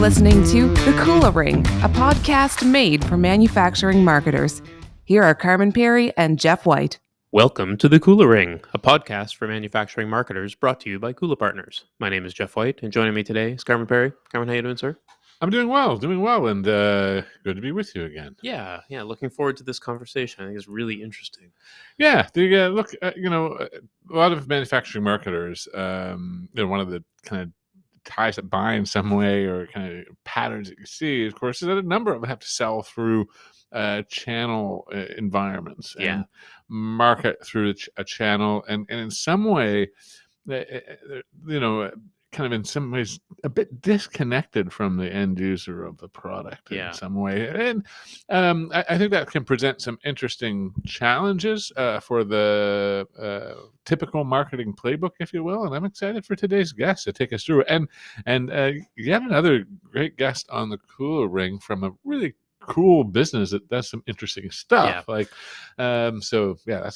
listening to The Cooler Ring, a podcast made for manufacturing marketers. Here are Carmen Perry and Jeff White. Welcome to The Cooler Ring, a podcast for manufacturing marketers brought to you by Cooler Partners. My name is Jeff White, and joining me today is Carmen Perry. Carmen, how you doing, sir? I'm doing well, and good to be with you again. Yeah, looking forward to this conversation. I think it's really interesting. Yeah, a lot of manufacturing marketers, one of the kind of ties that bind in some way or kind of patterns that you see, of course, is that a number of them have to sell through channel environments and market through a channel, and in some way, kind of in some ways a bit disconnected from the end user of the product in some way. And I think that can present some interesting challenges for the typical marketing playbook, if you will. And I'm excited for today's guest to take us through it. And yet another great guest on the Cooler Ring from a really cool business that does some interesting stuff. That's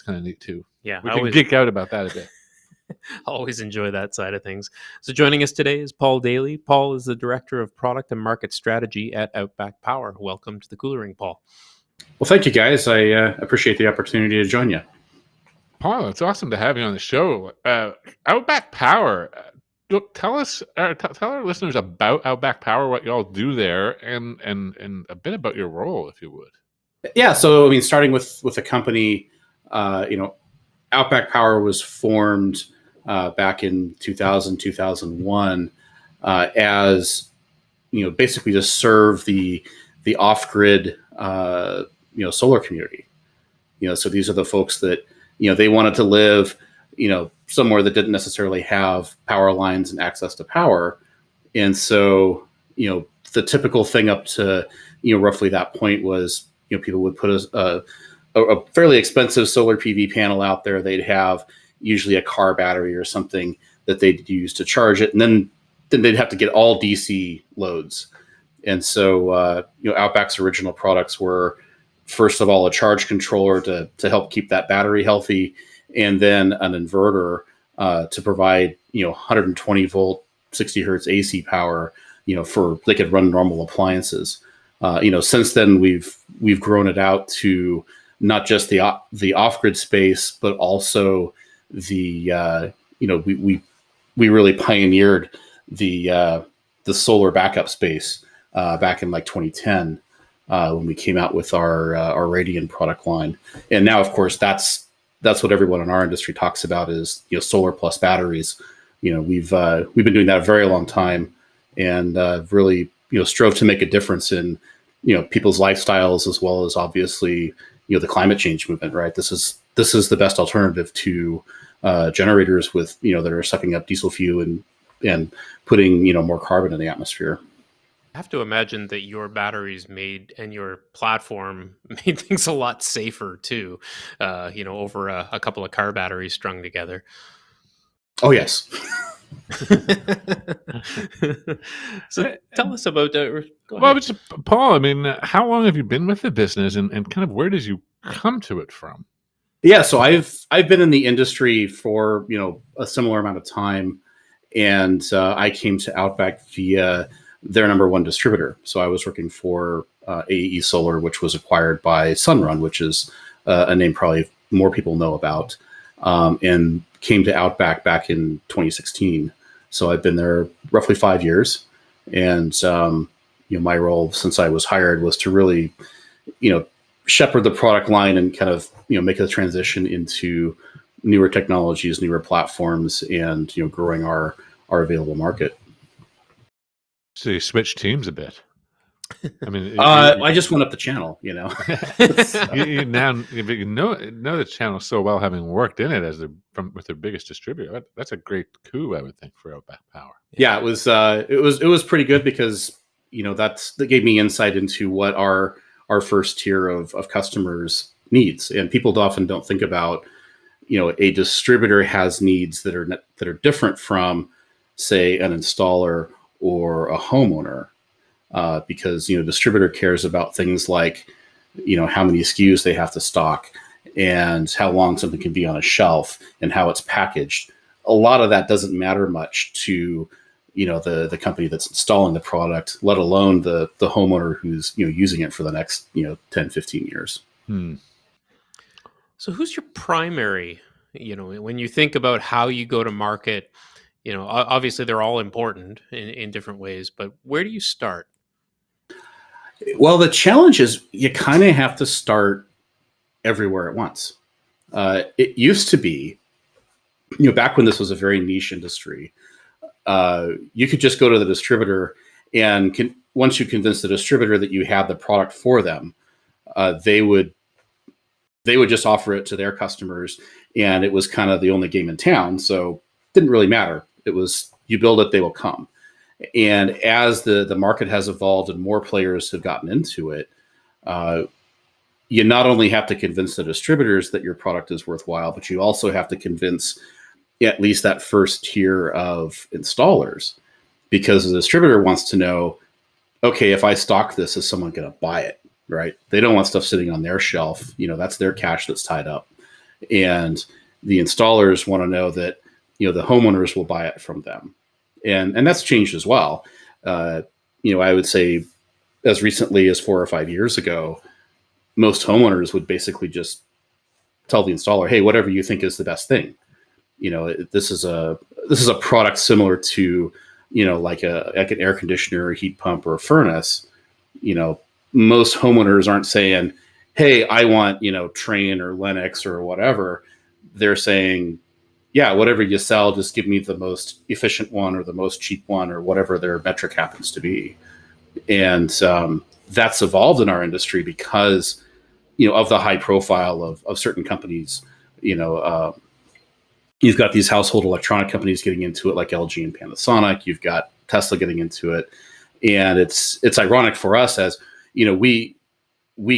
kind of neat too. Yeah, we can geek out about that a bit. Always enjoy that side of things. So joining us today is Paul Dailey. Paul is the Director of Product and Market Strategy at Outback Power. Welcome to the Cooler Ring, Paul. Well, thank you, guys. I appreciate the opportunity to join you. Paul, it's awesome to have you on the show. Outback Power. Tell our listeners about Outback Power, what y'all do there, and a bit about your role, if you would. Yeah. So, starting with the company, Outback Power was formed back in 2000, 2001 as, basically to serve the off-grid, solar community. So these are the folks that, they wanted to live, somewhere that didn't necessarily have power lines and access to power. And so, the typical thing up to, roughly that point was, people would put a fairly expensive solar PV panel out there. They'd have usually a car battery or something that they'd use to charge it. And then they'd have to get all DC loads. And so, Outback's original products were, first of all, a charge controller to help keep that battery healthy, and then an inverter to provide, 120 volt, 60 hertz AC power, for they could run normal appliances. Since then we've grown it out to not just the off-grid space, but also the we really pioneered the solar backup space back in 2010 when we came out with our Radiant product line. And now, of course, that's what everyone in our industry talks about is solar plus batteries. We've been doing that a very long time, and really strove to make a difference in people's lifestyles, as well as obviously the climate change movement, right? This is the best alternative to generators with that are sucking up diesel fuel and putting more carbon in the atmosphere. I have to imagine that your batteries and your platform made things a lot safer too. Over a couple of car batteries strung together. Oh yes. So tell us about Paul, how long have you been with the business, and kind of where did you come to it from? Yeah, so I've been in the industry for a similar amount of time, and I came to Outback via their number one distributor. So I was working for AE Solar, which was acquired by Sunrun, which is a name probably more people know about, and came to Outback back in 2016. So I've been there roughly 5 years, and my role since I was hired was to really, shepherd the product line and kind of make a transition into newer technologies, newer platforms, and growing our available market. So you switched teams a bit. I just went up the channel, you know the channel so well, having worked in it with their biggest distributor. That's a great coup, I would think, for Outback Power. Yeah, it was pretty good because that gave me insight into what our first tier of customers needs, and people often don't think about a distributor has needs that are different from, say, an installer or a homeowner. Because distributor cares about things like how many SKUs they have to stock and how long something can be on a shelf and how it's packaged. A lot of that doesn't matter much to the company that's installing the product, let alone the homeowner who's using it for the next 10, 15 years. So who's your primary, when you think about how you go to market, obviously they're all important in different ways, but where do you start? Well, the challenge is you kind of have to start everywhere at once. It used to be, back when this was a very niche industry, you could just go to the distributor and once you convince the distributor that you had the product for them, they would just offer it to their customers, and it was kind of the only game in town. So it didn't really matter. It was, you build it, they will come. And as the market has evolved and more players have gotten into it, you not only have to convince the distributors that your product is worthwhile, but you also have to convince at least that first tier of installers, because the distributor wants to know, okay, if I stock this, is someone going to buy it? Right? They don't want stuff sitting on their shelf. That's their cash that's tied up. And the installers want to know that, the homeowners will buy it from them. And that's changed as well. I would say as recently as 4 or 5 years ago, most homeowners would basically just tell the installer, hey, whatever you think is the best thing. This is a product similar to, like an air conditioner, a heat pump, or a furnace. Most homeowners aren't saying, hey, I want, Trane or Lennox or whatever. They're saying, yeah, whatever you sell, just give me the most efficient one or the most cheap one or whatever their metric happens to be. And that's evolved in our industry because, of the high profile of certain companies. You've got these household electronic companies getting into it, like LG and Panasonic. You've got Tesla getting into it. And it's ironic for us as, we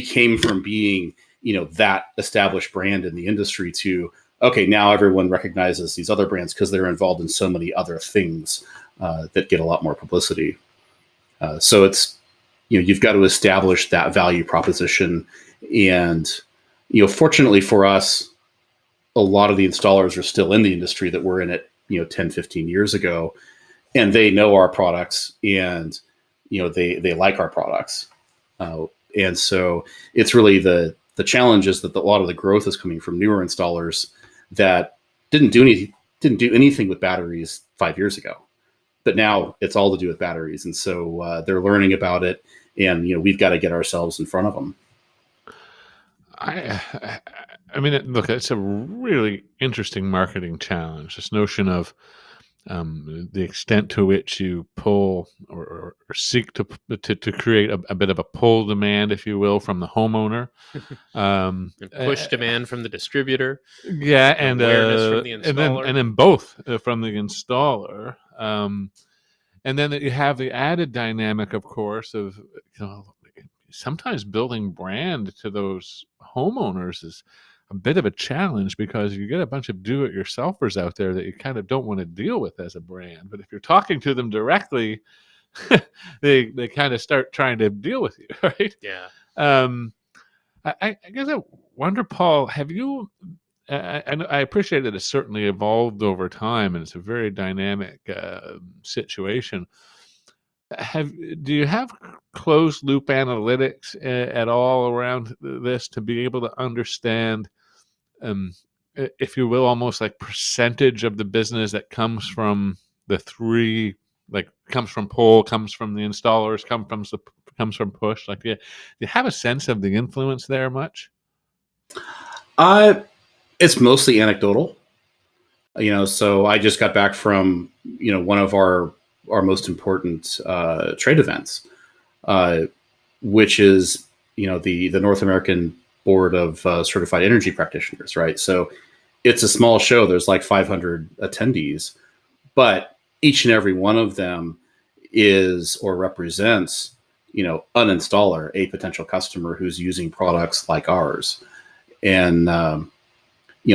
came from being, that established brand in the industry to, okay, now everyone recognizes these other brands because they're involved in so many other things that get a lot more publicity. So it's, you've got to establish that value proposition. And, fortunately for us, a lot of the installers are still in the industry that were in it, 10, 15 years ago, and they know our products and, they like our products. And so it's really the challenge is that a lot of the growth is coming from newer installers that didn't do anything with batteries 5 years ago, but now it's all to do with batteries. And so they're learning about it, and, we've got to get ourselves in front of them. I mean, look, it's a really interesting marketing challenge. This notion of the extent to which you pull or seek to create a bit of a pull demand, if you will, from the homeowner, and push demand from the distributor, and awareness from the installer, and then both from the installer, and then you have the added dynamic, of course, of sometimes building brand to those homeowners is a bit of a challenge, because you get a bunch of do-it-yourselfers out there that you kind of don't want to deal with as a brand. But if you're talking to them directly, they kind of start trying to deal with you, right? Yeah. I guess I wonder, Paul, have you? I appreciate that it's certainly evolved over time, and it's a very dynamic situation. Do you have closed loop analytics at all around this to be able to understand, if you will, almost like percentage of the business that comes from the three, like comes from pull, comes from the installers, comes from push? Like, do you have a sense of the influence there much? It's mostly anecdotal. So I just got back from one of our most important trade events, which is the North American Board of Certified Energy Practitioners, right? So it's a small show. There's like 500 attendees, but each and every one of them is or represents an installer, a potential customer who's using products like ours. And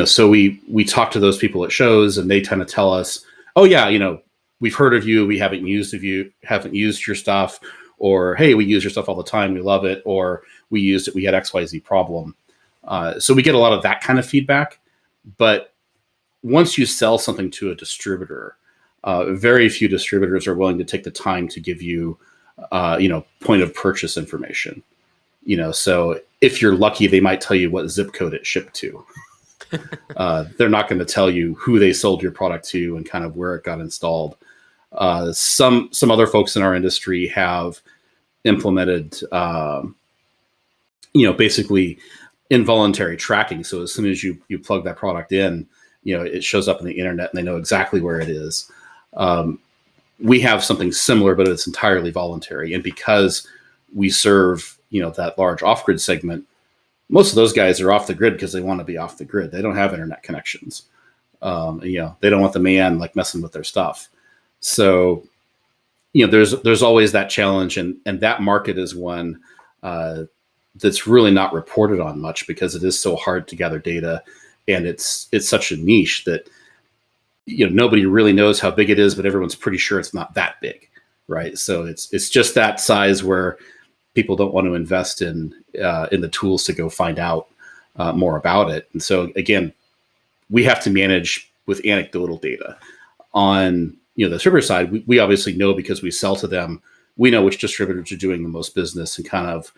so we talk to those people at shows, and they tend to tell us, oh yeah, we've heard of you, we haven't used your stuff, or hey, we use your stuff all the time, we love it, or we used it, we had XYZ problem. So we get a lot of that kind of feedback. But once you sell something to a distributor, very few distributors are willing to take the time to give you, point of purchase information. So if you're lucky, they might tell you what zip code it shipped to. They're not going to tell you who they sold your product to and kind of where it got installed. Some other folks in our industry have implemented, basically involuntary tracking. So as soon as you plug that product in, it shows up on the internet and they know exactly where it is. We have something similar, but it's entirely voluntary. And because we serve, that large off-grid segment, most of those guys are off the grid because they want to be off the grid. They don't have internet connections. They don't want the man like messing with their stuff. So, there's always that challenge, and that market is one that's really not reported on much because it is so hard to gather data, and it's such a niche that nobody really knows how big it is, but everyone's pretty sure it's not that big, right? So it's just that size where people don't want to invest in the tools to go find out more about it. And so again, we have to manage with anecdotal data. On the distributor side, we obviously know because we sell to them. We know which distributors are doing the most business and kind of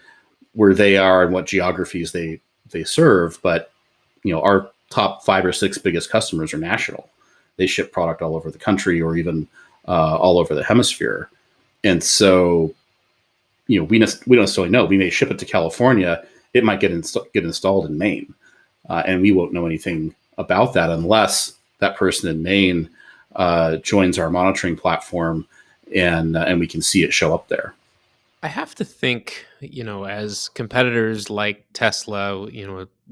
where they are and what geographies they serve. But our top 5 or 6 biggest customers are national. They ship product all over the country or even all over the hemisphere. And so, we don't necessarily know. We may ship it to California. It might get installed in Maine. And we won't know anything about that unless that person in Maine joins our monitoring platform and we can see it show up there. I have to think, as competitors like Tesla,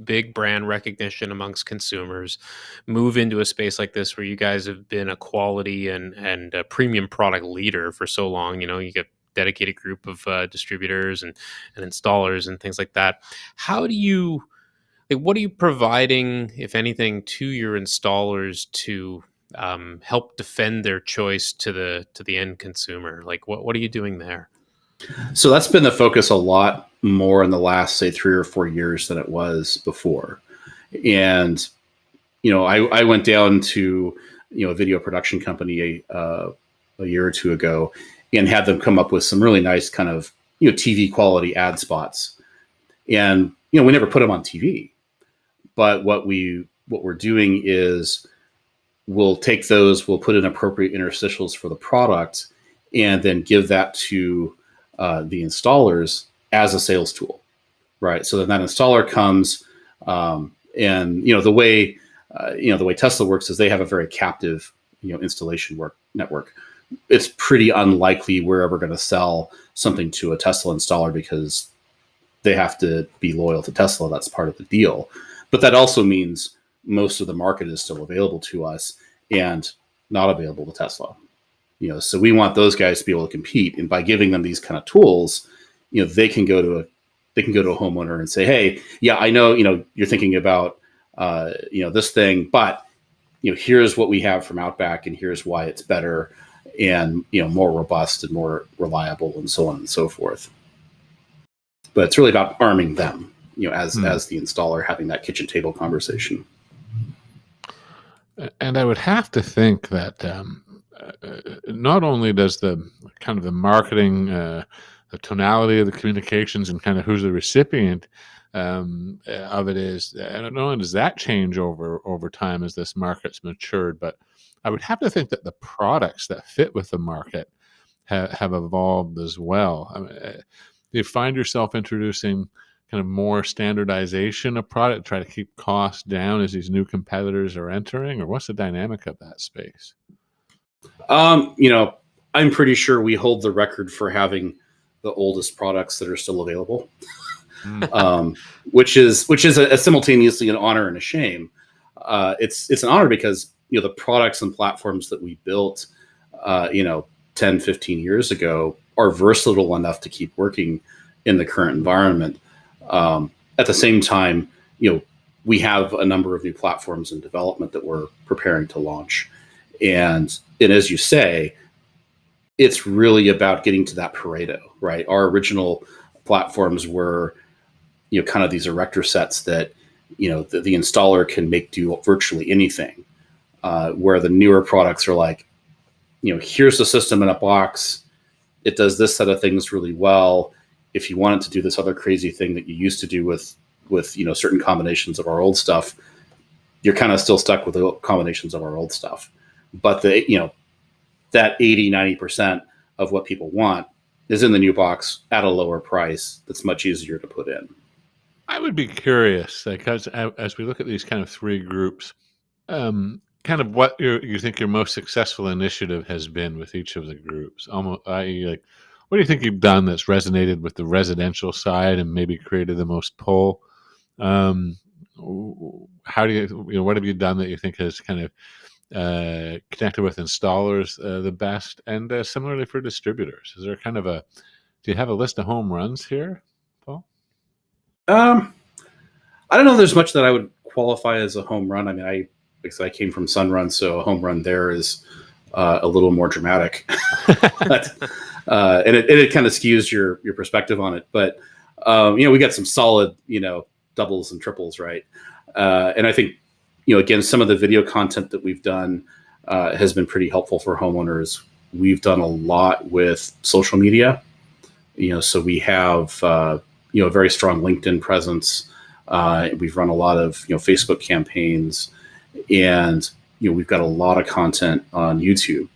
big brand recognition amongst consumers, move into a space like this where you guys have been a quality and a premium product leader for so long. You get dedicated group of distributors and installers and things like that. How do you, what are you providing, if anything, to your installers to help defend their choice to the end consumer? What are you doing there? So that's been the focus a lot more in the last, say, 3 or 4 years than it was before. And, I went down to, a video production company a year or two ago and had them come up with some really nice kind of, TV quality ad spots. And, we never put them on TV. But what we're doing is we'll take those, we'll put in appropriate interstitials for the product, and then give that to the installers as a sales tool, right? So then that installer comes, and the way Tesla works is they have a very captive, installation network. It's pretty unlikely we're ever going to sell something to a Tesla installer because they have to be loyal to Tesla. That's part of the deal. But that also means most of the market is still available to us and not available to Tesla. So we want those guys to be able to compete, and by giving them these kind of tools, they can go to a homeowner and say, hey, yeah, I know, you're thinking about, this thing, but here's what we have from Outback, and here's why it's better and more robust and more reliable, and so on and so forth. But it's really about arming them, as the installer, having that kitchen table conversation. And I would have to think that not only does the kind of the marketing, the tonality of the communications, and kind of who's the recipient of it is, not only does that change over time as this market's matured, but I would have to think that the products that fit with the market have evolved as well. I mean, you find yourself introducing kind of more standardization of product, try to keep costs down as these new competitors are entering, or what's the dynamic of that space? I'm pretty sure we hold the record for having the oldest products that are still available, which is a simultaneously an honor and a shame. It's an honor because the products and platforms that we built 10, 15 years ago are versatile enough to keep working in the current environment. At the same time, we have a number of new platforms in development that we're preparing to launch. And as you say, it's really about getting to that Pareto, right? Our original platforms were, kind of these erector sets that, the installer can do virtually anything. Where the newer products are like, here's the system in a box. It does this set of things really well. If you want it to do this other crazy thing that you used to do with certain combinations of our old stuff, you're kind of still stuck with the combinations of our old stuff. But that 80-90% of what people want is in the new box at a lower price that's much easier to put in. I would be curious, because as we look at these kind of three groups, kind of what you think your most successful initiative has been with each of the groups. Almost, like, what do you think you've done that's resonated with the residential side and maybe created the most pull? How do you what have you done that you think has kind of connected with installers the best, and similarly for distributors? Is there kind of do you have a list of home runs here, Paul? I don't know if there's much that I would qualify as a home run. I mean, because I came from Sunrun, so a home run there is a little more dramatic, but, and it kind of skews your perspective on it. But we got some solid doubles and triples, right? And I think again, some of the video content that we've done has been pretty helpful for homeowners. We've done a lot with social media, so we have a very strong LinkedIn presence. We've run a lot of Facebook campaigns, and we've got a lot of content on YouTube.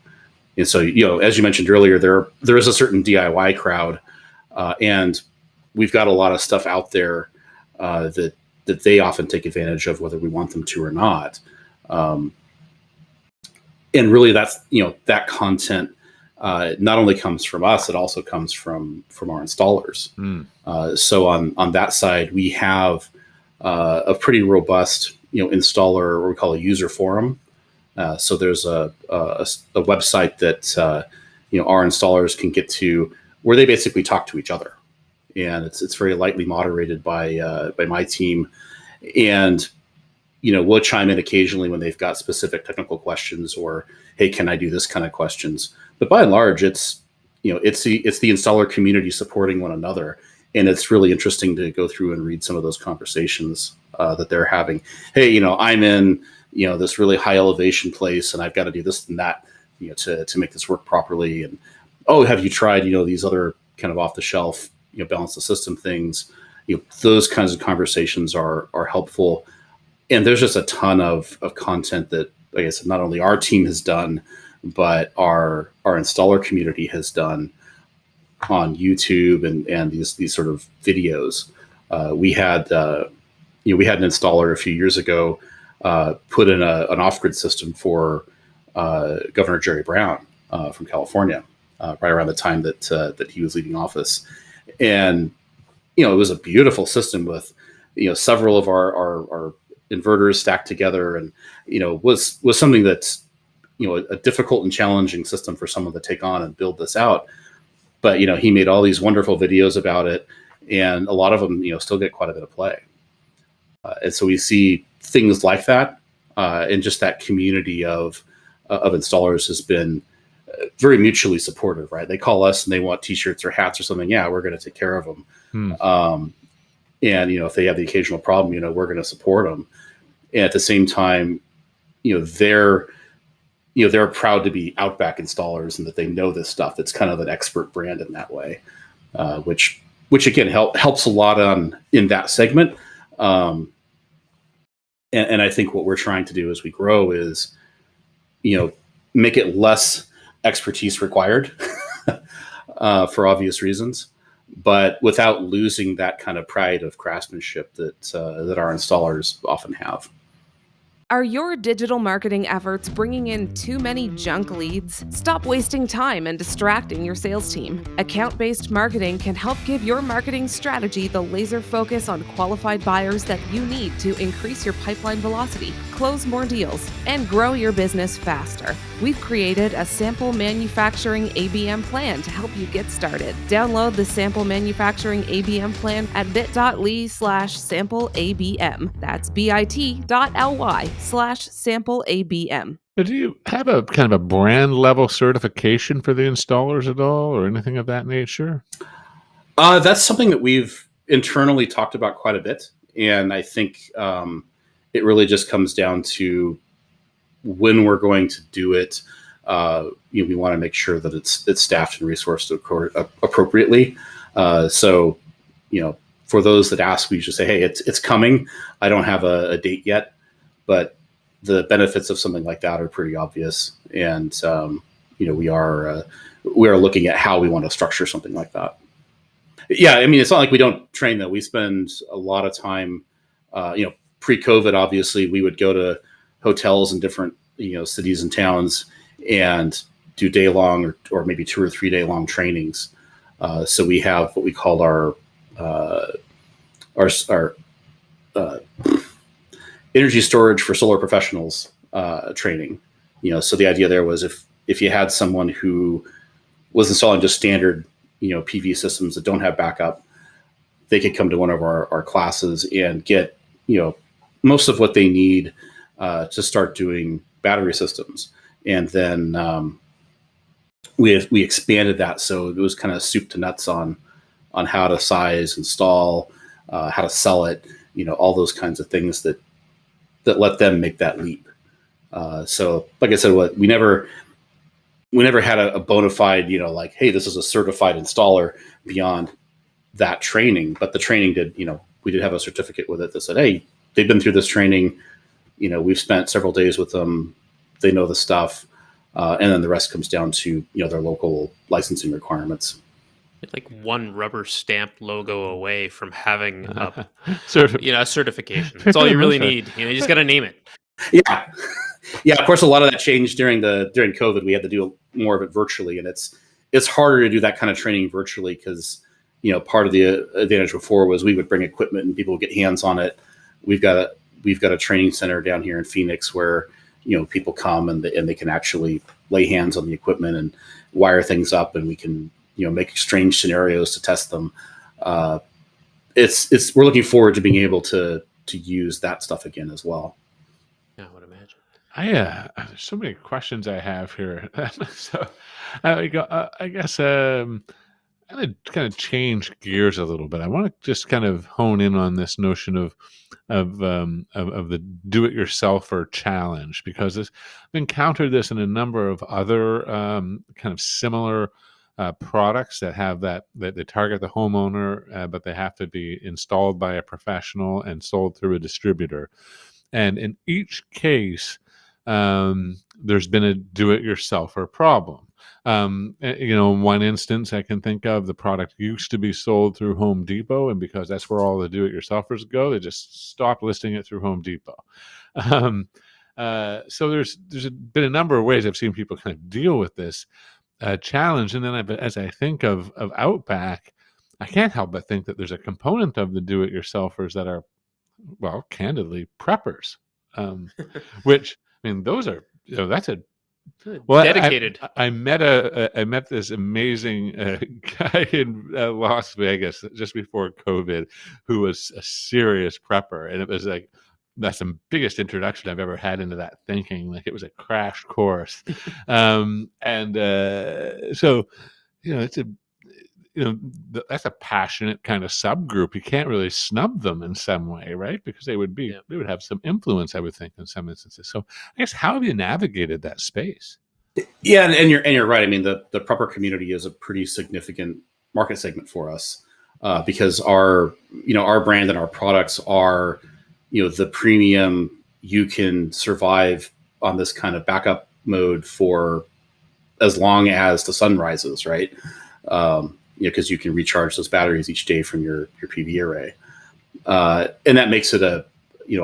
And so as you mentioned earlier, there is a certain DIY crowd, and we've got a lot of stuff out there that they often take advantage of, whether we want them to or not. And really, that's that content not only comes from us, it also comes from our installers. So on that side, we have a pretty robust installer, what we call a user forum. So there's a website that our installers can get to, where they basically talk to each other, and it's very lightly moderated by my team, and we'll chime in occasionally when they've got specific technical questions, or hey, can I do this kind of questions. But by and large, it's the installer community supporting one another, and it's really interesting to go through and read some of those conversations that they're having. Hey, I'm in this really high elevation place, and I've got to do this and that to make this work properly. And oh, have you tried these other kind of off the shelf balance the system things? Those kinds of conversations are helpful. And there's just a ton of content that, like I said, not only our team has done, but our installer community has done on YouTube and these sort of videos. We had an installer a few years ago put in an off-grid system for Governor Jerry Brown from California, right around the time that he was leaving office. And it was a beautiful system with several of our inverters stacked together, and was something that's a difficult and challenging system for someone to take on and build this out. But he made all these wonderful videos about it, and a lot of them still get quite a bit of play. And so we see things like that, and just that community of installers has been very mutually supportive, right? They call us and they want T-shirts or hats or something. Yeah, we're going to take care of them. And if they have the occasional problem, we're going to support them. And at the same time, they're proud to be Outback installers, and that they know this stuff. It's kind of an expert brand in that way, which again helps a lot in that segment. And I think what we're trying to do as we grow is, make it less expertise required for obvious reasons, but without losing that kind of pride of craftsmanship that our installers often have. Are your digital marketing efforts bringing in too many junk leads? Stop wasting time and distracting your sales team. Account-based marketing can help give your marketing strategy the laser focus on qualified buyers that you need to increase your pipeline velocity, close more deals, and grow your business faster. We've created a sample manufacturing ABM plan to help you get started. Download the sample manufacturing ABM plan at bit.ly/sampleabm. That's bit.ly/sampleabm. Do you have a kind of a brand level certification for the installers at all, or anything of that nature? That's something that we've internally talked about quite a bit. And I think it really just comes down to when we're going to do it, we want to make sure that it's staffed and resourced appropriately. So, for those that ask, we just say, hey, it's coming. I don't have a date yet, but the benefits of something like that are pretty obvious. And, we are looking at how we want to structure something like that. Yeah, I mean, it's not like we don't train, though. We spend a lot of time, pre-COVID, obviously, we would go to hotels in different, cities and towns and do day-long or maybe 2 or 3 day long trainings. So we have what we call our energy storage for solar professionals training. So the idea there was if you had someone who was installing just standard, PV systems that don't have backup, they could come to one of our classes and get, most of what they need to start doing battery systems. And then we expanded that, so it was kind of soup to nuts on how to size, install, how to sell it, all those kinds of things that let them make that leap. So, like I said, we never had a bona fide, like, hey, this is a certified installer beyond that training. But the training did, we did have a certificate with it that said, hey, they've been through this training. We've spent several days with them. They know the stuff. And then the rest comes down to, their local licensing requirements. It's like one rubber stamp logo away from having a certification. That's all you really need. You just got to name it. Yeah. Yeah. Of course, a lot of that changed during COVID. We had to do more of it virtually, and it's harder to do that kind of training virtually because, part of the advantage before was we would bring equipment and people would get hands on it. We've got a training center down here in Phoenix where, people come and they can actually lay hands on the equipment and wire things up, and we can, make strange scenarios to test them. We're looking forward to being able to use that stuff again as well. Yeah, I would imagine. There's so many questions I have here. So I guess I'm going to kind of change gears a little bit. I want to just kind of hone in on this notion of the do-it-yourselfer challenge, because I've encountered this in a number of other kind of similar products that have that they target the homeowner, but they have to be installed by a professional and sold through a distributor. And in each case, there's been a do-it-yourselfer problem. One instance I can think of, the product used to be sold through Home Depot, and because that's where all the do-it-yourselfers go, they just stopped listing it through Home Depot. So there's been a number of ways I've seen people kind of deal with this challenge. And then as I think of Outback, I can't help but think that there's a component of the do-it-yourselfers that are, well, candidly, preppers, which, I mean, those are, that's a, well, dedicated. I met this amazing guy in Las Vegas just before COVID who was a serious prepper. And it was like, that's the biggest introduction I've ever had into that thinking. Like, it was a crash course. So, it's that's a passionate kind of subgroup. You can't really snub them in some way, right? Because they would have some influence, I would think, in some instances. So I guess, how have you navigated that space? Yeah, and you're right. I mean, the prepper community is a pretty significant market segment for us because our brand and our products are, the premium. You can survive on this kind of backup mode for as long as the sun rises, right? Because you can recharge those batteries each day from your PV array, and that makes it a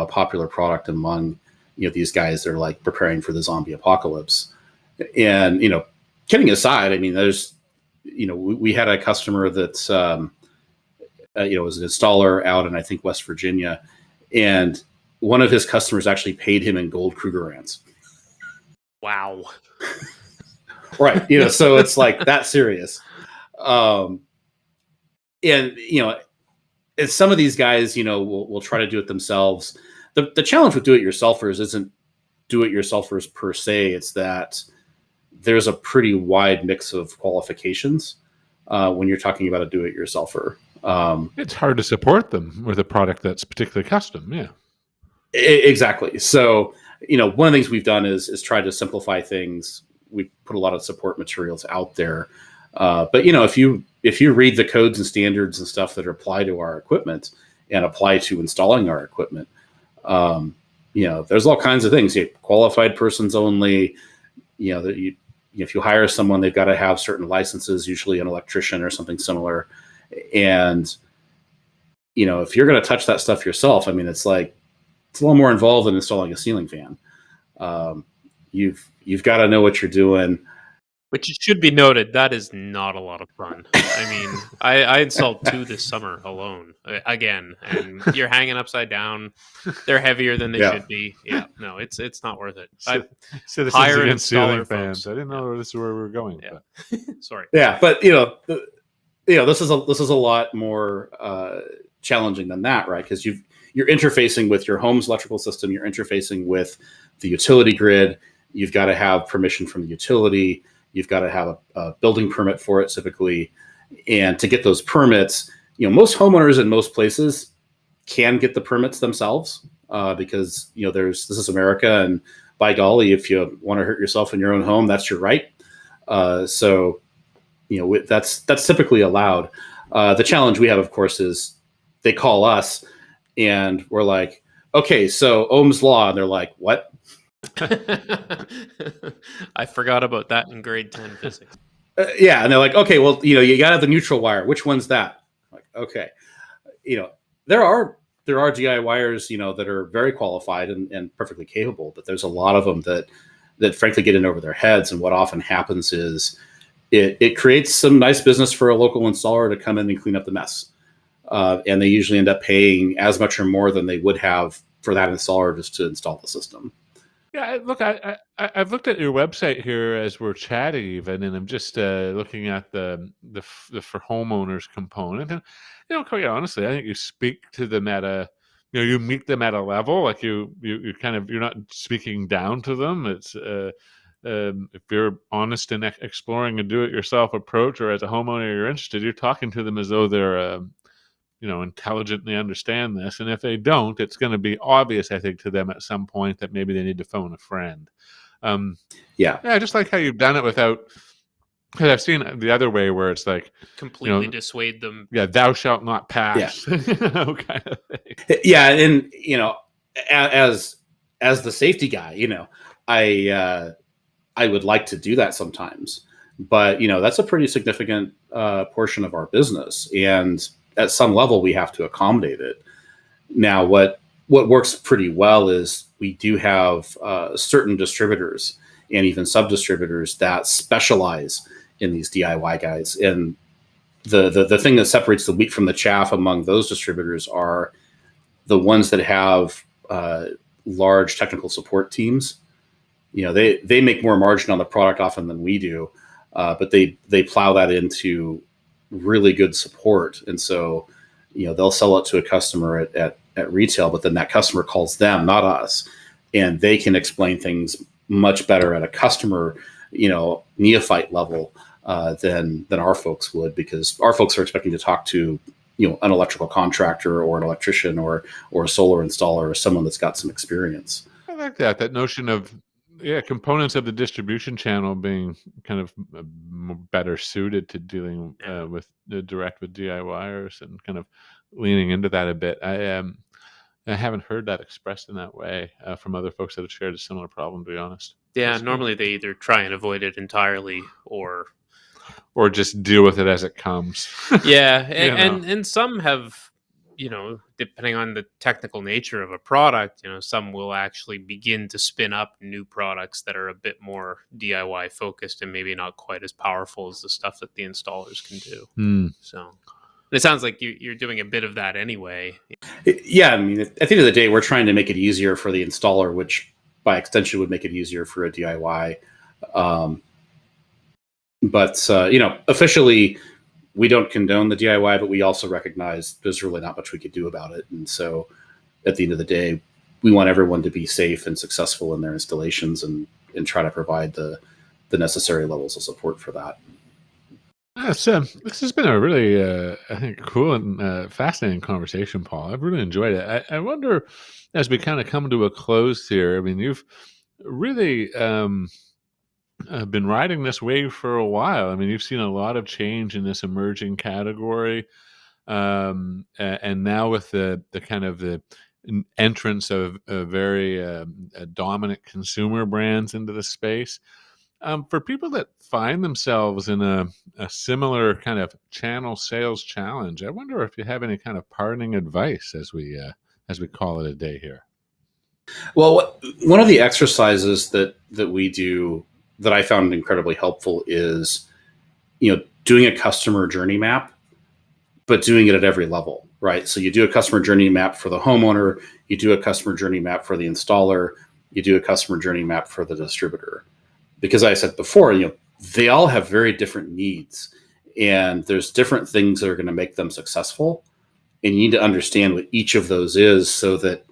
popular product among these guys that are like preparing for the zombie apocalypse. And kidding aside, I mean, there's we had a customer that's was an installer out in, I think, West Virginia, and one of his customers actually paid him in gold Krugerrands. Wow. Right. So it's like that serious. And some of these guys, will try to do it themselves. The challenge with do-it-yourselfers isn't do-it-yourselfers per se. It's that there's a pretty wide mix of qualifications when you're talking about a do-it-yourselfer. It's hard to support them with a product that's particularly custom. Yeah, exactly. So, one of the things we've done is try to simplify things we put a lot of support materials out there. But if you read the codes and standards and stuff that apply to our equipment and apply to installing our equipment, there's all kinds of things. Qualified persons only. If you hire someone, they've got to have certain licenses, usually an electrician or something similar. And if you're going to touch that stuff yourself, I mean, it's a little more involved than installing a ceiling fan. You've got to know what you're doing. Which it should be noted, that is not a lot of fun. I mean, I installed 2 this summer alone, again, and you're hanging upside down. They're heavier than they should be. Yeah, no, it's not worth it. Citizens hire an against ceiling installer, fans. folks. I didn't know this is where we were going. Yeah. But. Sorry. Yeah, but this is a lot more challenging than that, right? Because you're interfacing with your home's electrical system. You're interfacing with the utility grid. You've got to have permission from the utility. You've got to have a building permit for it typically. And to get those permits, most homeowners in most places can get the permits themselves because, this is America. And by golly, if you want to hurt yourself in your own home, that's your right. So that's typically allowed. The challenge we have, of course, is they call us and we're like, okay, so Ohm's law. And they're like, what? I forgot about that in grade 10 physics. Yeah, and they're like, okay, well, you got to have the neutral wire. Which one's that? Like, okay, there are DIYers, that are very qualified and perfectly capable, but there's a lot of them that frankly get in over their heads. And what often happens is it creates some nice business for a local installer to come in and clean up the mess, and they usually end up paying as much or more than they would have for that installer just to install the system. Yeah, look, I've looked at your website here as we're chatting, even, and I'm just looking at the for homeowners component, and quite honestly, I think you speak to them at a, you meet them at a level, like you you're not speaking down to them. It's if you're honest in exploring a do-it-yourself approach, or as a homeowner you're interested, you're talking to them as though they're intelligently understand this. And if they don't, it's going to be obvious, I think, to them at some point that maybe they need to phone a friend. Yeah, I just like how you've done it without, because I've seen the other way where it's like completely dissuade them. Yeah, thou shalt not pass. Yeah. Kind of thing. Yeah, and as the safety guy, I would like to do that sometimes, but that's a pretty significant portion of our business, and at some level we have to accommodate it. Now, what works pretty well is we do have certain distributors and even sub-distributors that specialize in these DIY guys. And the thing that separates the wheat from the chaff among those distributors are the ones that have large technical support teams. They make more margin on the product often than we do, but they plow that into really good support. And so, they'll sell it to a customer at retail, but then that customer calls them, not us. And they can explain things much better at a customer, neophyte level than our folks would, because our folks are expecting to talk to, an electrical contractor or an electrician or a solar installer or someone that's got some experience. I like that notion of components of the distribution channel being kind of better suited to dealing with direct with DIYers, and kind of leaning into that a bit. I haven't heard that expressed in that way from other folks that have shared a similar problem, to be honest. Yeah, That's normally cool. they either try and avoid it entirely or just deal with it as it comes. Yeah, and some have, depending on the technical nature of a product, some will actually begin to spin up new products that are a bit more DIY focused and maybe not quite as powerful as the stuff that the installers can do. So it sounds like you're doing a bit of that anyway. Yeah, I mean, at the end of the day, we're trying to make it easier for the installer, which by extension would make it easier for a DIY. But officially, we don't condone the DIY, but we also recognize there's really not much we could do about it. And so at the end of the day, we want everyone to be safe and successful in their installations, and try to provide the necessary levels of support for that. This has been a really, I think, cool and fascinating conversation, Paul. I've really enjoyed it. I wonder, as we kind of come to a close here, I mean, you've really have been riding this wave for a while. I mean, you've seen a lot of change in this emerging category. And now with the kind of the entrance of very dominant consumer brands into the space, for people that find themselves in a similar kind of channel sales challenge, I wonder if you have any kind of parting advice as we call it a day here. Well, one of the exercises that we do that I found incredibly helpful is, doing a customer journey map, but doing it at every level, right? So you do a customer journey map for the homeowner, you do a customer journey map for the installer, you do a customer journey map for the distributor. Because I said before, they all have very different needs, and there's different things that are going to make them successful. And you need to understand what each of those is so that,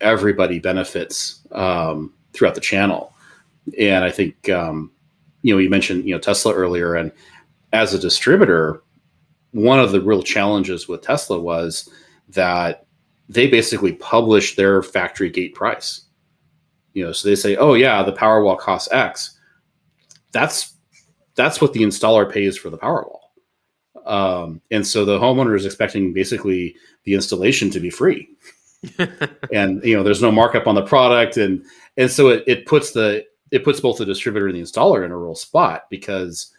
everybody benefits throughout the channel. And I think, you mentioned, Tesla earlier, and as a distributor, one of the real challenges with Tesla was that they basically publish their factory gate price. So they say, oh yeah, the Powerwall costs X. That's what the installer pays for the Powerwall. And so the homeowner is expecting basically the installation to be free. And, there's no markup on the product. And so it puts both the distributor and the installer in a real spot because,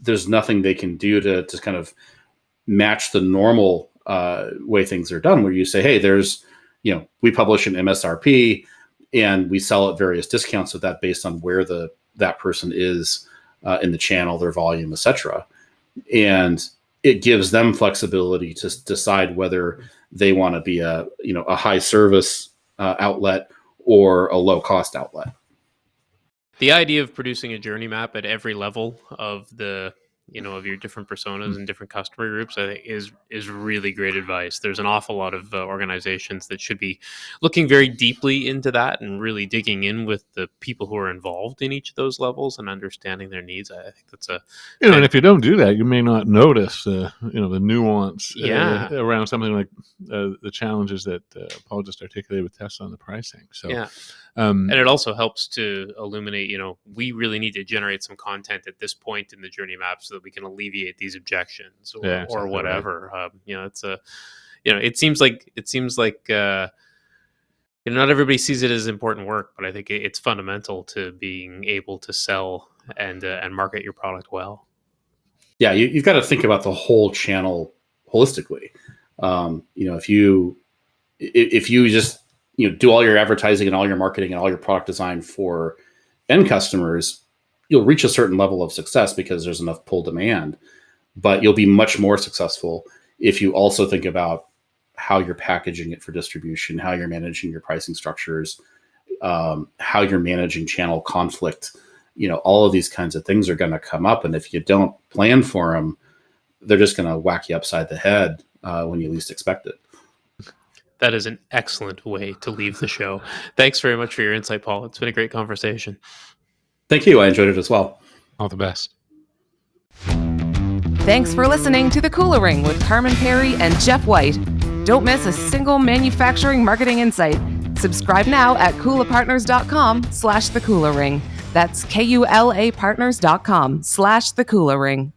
there's nothing they can do to kind of match the normal way things are done, where you say, hey, we publish an MSRP and we sell at various discounts of that based on where that person is in the channel, their volume, etc. And it gives them flexibility to decide whether they want to be a high service outlet or a low cost outlet. The idea of producing a journey map at every level of of your different personas and different customer groups, I think is really great advice. There's an awful lot of organizations that should be looking very deeply into that and really digging in with the people who are involved in each of those levels and understanding their needs. I think that's and if you don't do that, you may not notice the nuance around something like the challenges that Paul just articulated with Tesla on the pricing. So and it also helps to illuminate, we really need to generate some content at this point in the journey map so that we can alleviate these objections or whatever. Right. It seems like not everybody sees it as important work, but I think it's fundamental to being able to sell and market your product well. Yeah, you've got to think about the whole channel holistically. If you just do all your advertising and all your marketing and all your product design for end customers, you'll reach a certain level of success because there's enough pull demand. But you'll be much more successful if you also think about how you're packaging it for distribution, how you're managing your pricing structures, how you're managing channel conflict. All of these kinds of things are going to come up. And if you don't plan for them, they're just going to whack you upside the head when you least expect it. That is an excellent way to leave the show. Thanks very much for your insight, Paul. It's been a great conversation. Thank you. I enjoyed it as well. All the best. Thanks for listening to The Cooler Ring with Carmen Perry and Jeff White. Don't miss a single manufacturing marketing insight. Subscribe now at KulaPartners.com/The Cooler Ring. That's KULAPartners.com/The Cooler Ring.